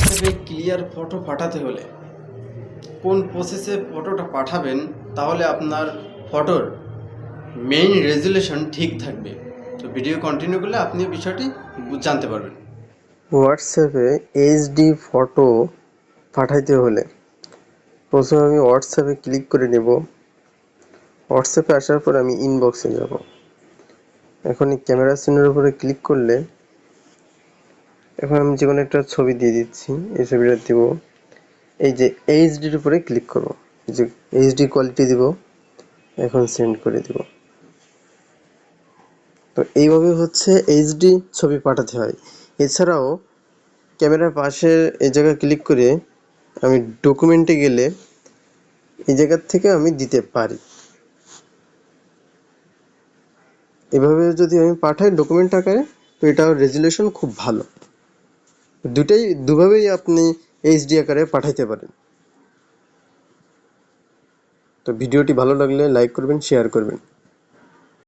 হোয়াটসঅ্যাপে clear photo পাঠাতে হলে কোন প্রসেসে ফটোটা পাঠাবেন তাহলে আপনার ফটোর মেইন রেজুলেশন ঠিক থাকবে। তো ভিডিও কন্টিনিউ করলে আপনি বিষয়টি জানতে পারবেন। হোয়াটসঅ্যাপে এইচডি ফটো পাঠাইতে হলে প্রথমে আমি হোয়াটসঅ্যাপে ক্লিক করে নেব। হোয়াটসঅ্যাপে আসার পর আমি ইনবক্সে যাব। এখন এই ক্যামেরা সিনের উপরে ক্লিক করলে এখন আমি যে কোনো একটা ছবি দিয়ে দিচ্ছি, এই ছবিটা দিব। এই যে এইচডির উপরে ক্লিক করব, এই যে এইচডি কোয়ালিটি দিব, এখন সেন্ড করে দিব। তো এইভাবে হচ্ছে এইচডি ছবি পাঠাতে হয়। এছাড়াও ক্যামেরার পাশে এই জায়গায় ক্লিক করে আমি ডকুমেন্টে গেলে এই জায়গার থেকে আমি দিতে পারি। এভাবে যদি আমি পাঠাই ডকুমেন্ট আকারে, তো এটার রেজুলেশন খুব ভালো। দুভাবেই আপনি এইচডি আকারে পাঠাইতে পারেন। তো ভিডিওটি ভালো লাগলে লাইক করবেন, শেয়ার করবেন।